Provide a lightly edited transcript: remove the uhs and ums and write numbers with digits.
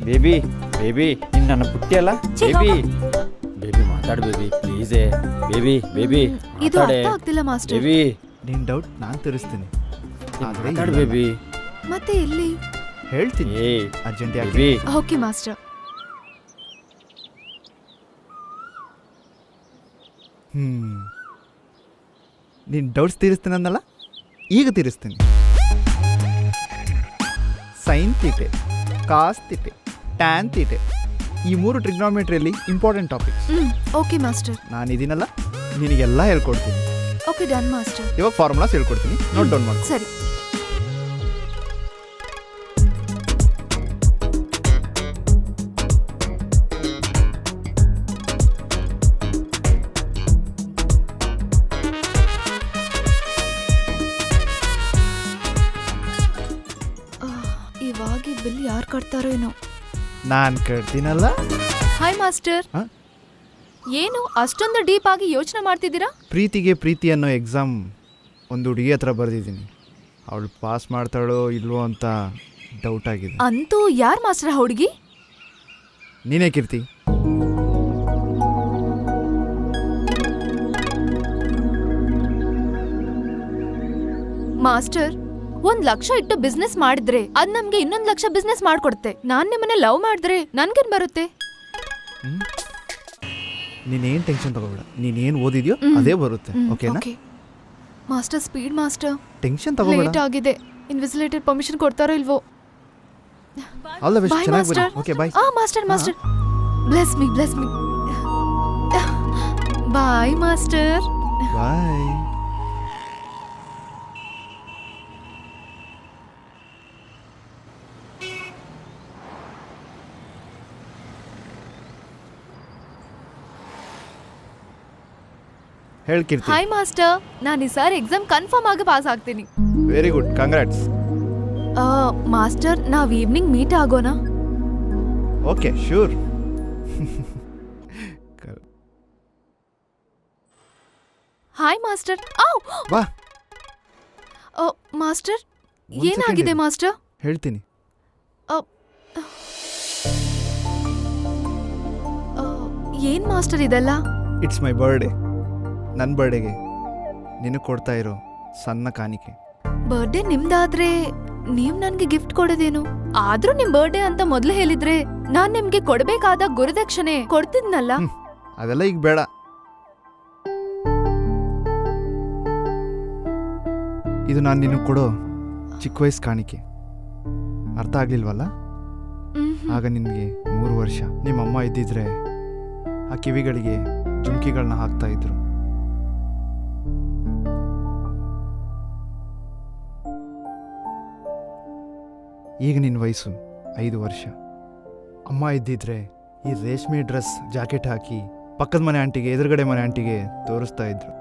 Baby baby ನೀನು ನನ್ನ ಪುಟ್ಟಿಯಲ್ಲ ಛೀ, ಬೇಬಿ ಹೋಗು. ಬೇಬಿ ಮಾತಾಡು ಬೇಬಿ ಪ್ಲೀಸೇ ಬೇಬಿ ಬೇಬಿ ಇದು ಮಾತಾಡೆ ಅರ್ಥ ಆಗ್ತಿಲ್ಲ ಮಾಸ್ಟರ್. ಬೇಬಿ ನಿನ್ನ ಡೌಟ್ ನಾನು ತಿಳಿಸ್ತೀನಿ. ಆದ್ರೆ ಮಾತಾಡು ಇಲ್ಲ. ಬೇಬಿ ಮತ್ತೆ ಎಲ್ಲಿ? ಹೇಳ್ತೀನಿ. ಏ ಅರ್ಜೆಂಟ್ ಯಾಕೆ? Baby okay master. ನಿನ್ನ ಡೌಟ್ಸ್ ತೀರಿಸ್ತೀನಂದಲ್ಲ, ಈಗ ತೀರಿಸ್ತೀನಿ. ಸೈನ್ ತೀಟೆ, ಕಾಸ್ ತೀಟೆ, ಟ್ಯಾನ್ ತೀಟೆ, ಈ 3 ಟ್ರಿಗ್ನಾಮೆಟ್ರಿಯಲ್ಲಿ ಇಂಪಾರ್ಟೆಂಟ್ ಟಾಪಿಕ್ಸ್. Okay master. ನಾನು ಇದೀನಲ್ಲ, ನಿನಗೆಲ್ಲ ಹೇಳ್ಕೊಡ್ತೀನಿ. Okay done master. ಇವಾಗ ಫಾರ್ಮುಲಾಸ್ ಹೇಳ್ಕೊಡ್ತೀನಿ, ನೋಟ್ ಡೌನ್ ಮಾಡ್ಕೊ. ಸರಿ. ಇವಾಗ ಬಿಲ್ ಯಾರು ಕಟ್ತಾರೋ ಏನೋ. ನಾನು ಕೇಳ್ತೀನಲ್ಲ. Hi master. ಹಾ? ಏನು ಅಷ್ಟೊಂದು ಡೀಪ್ ಆಗಿ ಯೋಚನೆ ಮಾಡ್ತಿದ್ದೀರಾ? ಪ್ರೀತಿಗೆ ಪ್ರೀತಿ ಅನ್ನೋ ಎಕ್ಸಾಮ್ ಒಂದು ಹುಡುಗಿ ಹತ್ರ ಬರೆದಿದ್ದೀನಿ. ಅವಳು ಪಾಸ್ ಮಾಡ್ತಾಳೋ ಇಲ್ವೋ ಅಂತ ಡೌಟ್ ಆಗಿದೆ. ಅಂತೂ ಯಾರ್ ಮಾಸ್ಟರ್ ಹುಡುಗಿ? ನೀನೇ ಕೀರ್ತಿ. ಮಾಸ್ಟರ್, 1,00,000 ಇಟ್ಟು ಬಿಸ್ನೆಸ್ ಮಾಡಿದ್ರೆ ಅದ್ ನಮ್ಗೆ 1,00,000 ಬಿಸ್ನೆಸ್ ಮಾಡ್ಕೊಡುತ್ತೆ. ನಾನ್ ನಿಮ್ಮನ್ನ ಲವ್ ಮಾಡಿದ್ರೆ ನನ್ಗೇನ್ ಬರುತ್ತೆ? ನೀನೇನು ಟೆನ್ಷನ್ ತಗೋಬೇಡ, ನೀನೇನು ಓದಿದ್ಯೋ ಅದೇ ಬರುತ್ತೆ. ಓಕೆನಾ? Okay master. Speed master. Tension ತಗೋಬೇಡ. ಲೇಟ್ ಆಗಿದೆ. ಇನ್ವಿಜಿಲೇಟರ್ ಪರ್ಮಿಷನ್ ಕೊಡ್ತಾರೋ ಇಲ್ವೋ? All the best. ಬಾಯ್ ಚೆನ್ನಾಗಿ ಬನ್ನಿ. Master. Okay bye. Master master. Bless me bye master. Bye. ಹೇಳಿ ಕೀರ್ತಿ. ಹಾಯ್ ಮಾಸ್ಟರ್, ನಾನು ಈ ಸಾರಿ ಎಕ್ಸಾಮ್ ಕನ್ಫರ್ಮ್ ಆಗಿ ಪಾಸ್ ಆಗ್ತೀನಿ. Very good, congrats. ಮಾಸ್ಟರ್, ನಾವ್ ಈವ್ನಿಂಗ್ ಮೀಟ್ ಆಗೋಣ? Okay sure. Hi master. ಬಾ. ಮಾಸ್ಟರ್, ಒಂದ್ ಏನಾಗಿದೆ second ಇರು. ಮಾಸ್ಟರ್? ಹೇಳ್ತೀನಿ. ಏನ್ ಮಾಸ್ಟರ್ ಇದೆಲ್ಲ? It's my birthday. ನನ್ನ ಬರ್ಡೇಗೆ ನಿನಗೆ ಕೊಡ್ತಾ ಇರೋ ಸಣ್ಣ ಕಾಣಿಕೆ. ಬರ್ಡೇ ನಿಮ್ದಾದ್ರೆ ನೀವ್ ನನ್ಗೆ ಗಿಫ್ಟ್ ಕೊಡೋದೇನು? ಆದ್ರೂ ನಿಮ್ ಬರ್ಡೇ ಅಂತ ಮೊದ್ಲು ಹೇಳಿದ್ರೆ ನಾನ್ ನಿಮ್ಗೆ ಕೊಡ್ಬೇಕಾದ ಗುರುದಕ್ಷಿಣೆ ಕೊಡ್ತಿದ್ನಲ್ಲ. ಅದೆಲ್ಲ ಈಗ ಬೇಡ. ಇದು ನಾನು ನಿನಗೆ ಕೊಡೋ ಚಿಕ್ಕ ವಯಸ್ಸು ಕಾಣಿಕೆ. ಅರ್ಥ ಆಗ್ಲಿಲ್ವಲ್ಲ? ಆಗ ನಿನಗೆ 3 ವರ್ಷ. ನಿಮ್ಮಮ್ಮ ಇದ್ದಿದ್ರೆ ಆ ಕಿವಿಗಳಿಗೆ ಜುಮ್ಕಿಗಳನ್ನ ಹಾಕ್ತಾ ಇದ್ರು. ಈಗ ನಿನ್ನ ವಯಸ್ಸು 5 ವರ್ಷ. ಅಮ್ಮ ಇದ್ದಿದ್ರೆ ಈ ರೇಷ್ಮೆ ಡ್ರೆಸ್ ಜಾಕೆಟ್ ಹಾಕಿ ಪಕ್ಕದ ಮನೆ ಆಂಟಿಗೆ, ಎದುರುಗಡೆ ಮನೆ ಆಂಟಿಗೆ ತೋರಿಸ್ತಾ ಇದ್ರು.